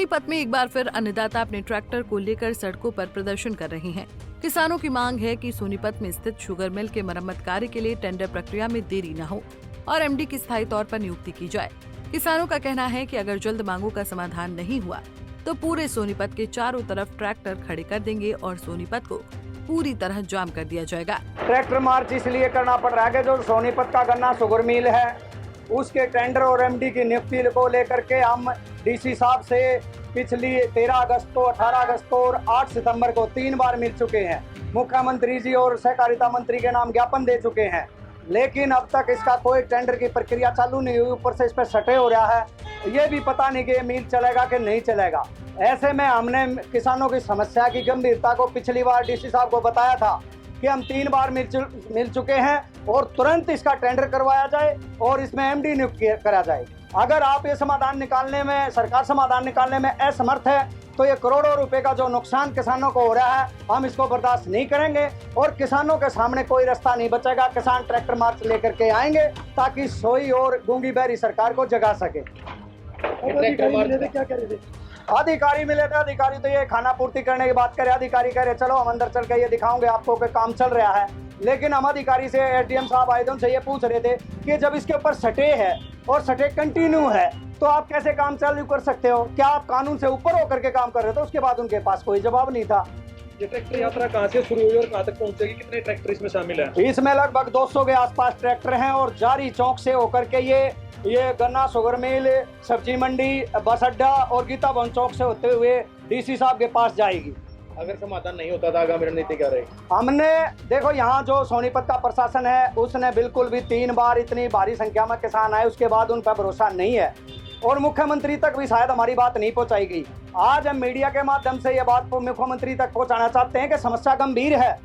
सोनीपत में एक बार फिर अन्नदाता अपने ट्रैक्टर को लेकर सड़कों पर प्रदर्शन कर रहे हैं। किसानों की मांग है कि सोनीपत में स्थित शुगर मिल के मरम्मत कार्य के लिए टेंडर प्रक्रिया में देरी न हो और एमडी की स्थायी तौर पर नियुक्ति की जाए। किसानों का कहना है कि अगर जल्द मांगों का समाधान नहीं हुआ तो पूरे सोनीपत के चारों तरफ ट्रैक्टर खड़े कर देंगे और सोनीपत को पूरी तरह जाम कर दिया जाएगा। ट्रैक्टर मार्च इसलिए करना पड़ रहा है कि जो सोनीपत का गन्ना शुगर मिल है उसके टेंडर और एमडी की नियुक्ति को लेकर के हम डीसी साहब से पिछली 13 अगस्त को, 18 अगस्त को और 8 सितंबर को 3 बार मिल चुके हैं। मुख्यमंत्री जी और सहकारिता मंत्री के नाम ज्ञापन दे चुके हैं, लेकिन अब तक इसका कोई टेंडर की प्रक्रिया चालू नहीं हुई। ऊपर से इस पर सटे हो रहा है, ये भी पता नहीं कि मिल चलेगा कि नहीं चलेगा। ऐसे में हमने किसानों की समस्या की गंभीरता को पिछली बार डीसी साहब को बताया था कि हम 3 बार मिल चुके हैं और तुरंत इसका टेंडर करवाया जाए और इसमें एमडी नियुक्त करा जाए। अगर आप ये समाधान निकालने में, सरकार समाधान निकालने में असमर्थ है तो ये करोड़ों रुपए का जो नुकसान किसानों को हो रहा है हम इसको बर्दाश्त नहीं करेंगे और किसानों के सामने कोई रास्ता नहीं बचेगा। किसान ट्रैक्टर मार्च लेकर के आएंगे ताकि सोई और गूंगी बहरी सरकार को जगा सके। क्या करें? अधिकारी मिले थे, अधिकारी तो ये खाना पूर्ति करने की बात करे। अधिकारी कह रहे चलो हम अंदर चल के ये दिखाऊंगे आपको कि काम चल रहा है, लेकिन हम अधिकारी से, एसडीएम साहब आए थे, उनसे ये पूछ रहे थे कि जब इसके ऊपर सटे है और सटे कंटिन्यू है तो आप कैसे काम चालू कर सकते हो? क्या आप कानून से ऊपर होकर के काम कर रहे थे? उसके बाद उनके पास कोई जवाब नहीं था। ये ट्रैक्टर यात्रा कहाँ से शुरू हुई और कहाँ तक पहुंचेगी? कितने ट्रैक्टर इसमें शामिल हैं? इसमें लगभग 200 के आसपास ट्रैक्टर हैं और जारी चौक से होकर के ये गन्ना शुगर मिल, सब्जी मंडी, बस अड्डा और गीता भवन चौक से होते हुए डीसी साहब के पास जाएगी। अगर समाधान नहीं होता तो आगामी रणनीति क्या रहेगी? हमने देखो, यहाँ जो सोनीपत का प्रशासन है उसने बिल्कुल भी 3 बार इतनी भारी संख्या में किसान आए, उसके बाद उन पर भरोसा नहीं है और मुख्यमंत्री तक भी शायद हमारी बात नहीं पहुंचाई गई। आज हम मीडिया के माध्यम से ये बात मुख्यमंत्री तक पहुंचाना चाहते हैं कि समस्या गंभीर है।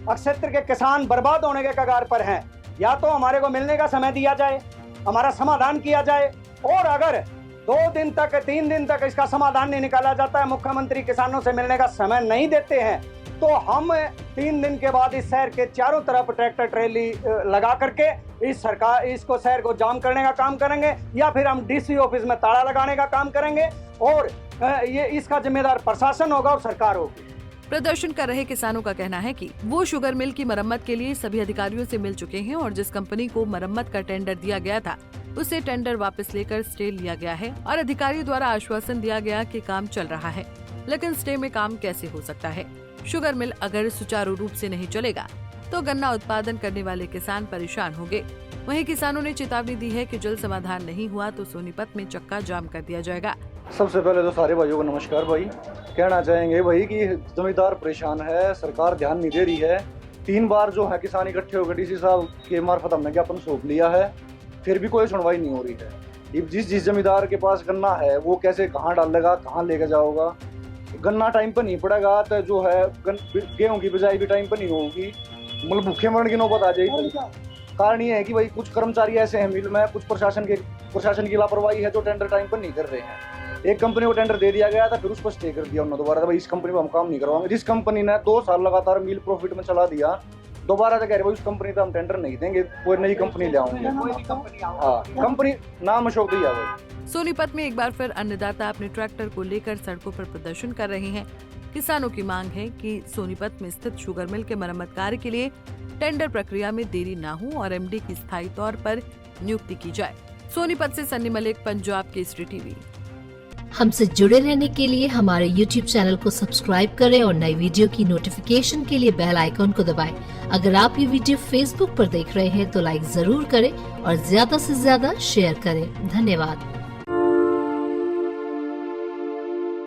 क्षेत्र के किसान बर्बाद होने के कगार पर हैं। या तो हमारे को मिलने का समय दिया जाए, हमारा समाधान किया जाए, और अगर 2 दिन तक, 3 दिन तक इसका समाधान नहीं निकाला जाता है, मुख्यमंत्री किसानों से मिलने का समय नहीं देते हैं, तो हम 3 दिन के बाद इस शहर के चारों तरफ ट्रैक्टर ट्रेली लगा करके इसको शहर को जाम करने का काम करेंगे या फिर हम डीसी ऑफिस में ताला लगाने का काम करेंगे और ये इसका जिम्मेदार प्रशासन होगा और सरकार होगी। प्रदर्शन कर रहे किसानों का कहना है कि वो शुगर मिल की मरम्मत के लिए सभी अधिकारियों से मिल चुके हैं और जिस कंपनी को मरम्मत का टेंडर दिया गया था उसे टेंडर वापस लेकर स्टे लिया गया है और अधिकारियों द्वारा आश्वासन दिया गया कि काम चल रहा है, लेकिन स्टे में काम कैसे हो सकता है? शुगर मिल अगर सुचारू रूप से नहीं चलेगा तो गन्ना उत्पादन करने वाले किसान परेशान होंगे। वहीं किसानों ने चेतावनी दी है कि जल्द समाधान नहीं हुआ तो सोनीपत में चक्का जाम कर दिया जाएगा। सबसे पहले तो सारे भाइयों को नमस्कार। भाई कहना चाहेंगे भाई कि जमींदार परेशान है, सरकार ध्यान नहीं दे रही है। 3 बार जो है किसान इकट्ठे होकर डीसी साहब के मार्फत हमने ज्ञापन सौंप लिया है, फिर भी कोई सुनवाई नहीं हो रही है। जिस जमींदार के पास गन्ना है वो कैसे कहाँ डालेगा, कहाँ लेके जाओगा? गन्ना टाइम पर नहीं पड़ेगा तो जो है गेहूं की बिजाई भी टाइम पर नहीं होगी, मतलब भूखे मरण की नौबत आ जाएगी। कारण ये है कि भाई कुछ कर्मचारी ऐसे हैं मिल में, कुछ प्रशासन की लापरवाही है जो टेंडर टाइम पर नहीं कर रहे हैं। एक कंपनी को टेंडर दे दिया गया था, फिर उसको स्टे कर दिया उन्होंने दोबारा, भाई इस कंपनी पर हम काम नहीं करवाएंगे। जिस कंपनी ने 2 साल लगातार मिल प्रॉफिट में चला दिया, दोबारा से कह रहे भाई उस कंपनी पर हम टेंडर नहीं देंगे, कोई नई कंपनी ले आएंगे। हाँ, कंपनी नाम अशोक दैया। भाई सोनीपत में एक बार फिर अन्नदाता अपने ट्रैक्टर को लेकर सड़कों पर प्रदर्शन कर रहे हैं। किसानों की मांग है कि सोनीपत में स्थित शुगर मिल के मरम्मत कार्य के लिए टेंडर प्रक्रिया में देरी न हो और एमडी की स्थायी तौर पर नियुक्ति की जाए। सोनीपत से सन्नी मलिक, पंजाब केसरी टीवी। हमसे जुड़े रहने के लिए हमारे YouTube चैनल को सब्सक्राइब करें और नई वीडियो की नोटिफिकेशन के लिए बेल आइकॉन को दबाएं। अगर आप ये वीडियो Facebook पर देख रहे हैं तो लाइक जरूर करें और ज्यादा से ज्यादा शेयर करें। धन्यवाद।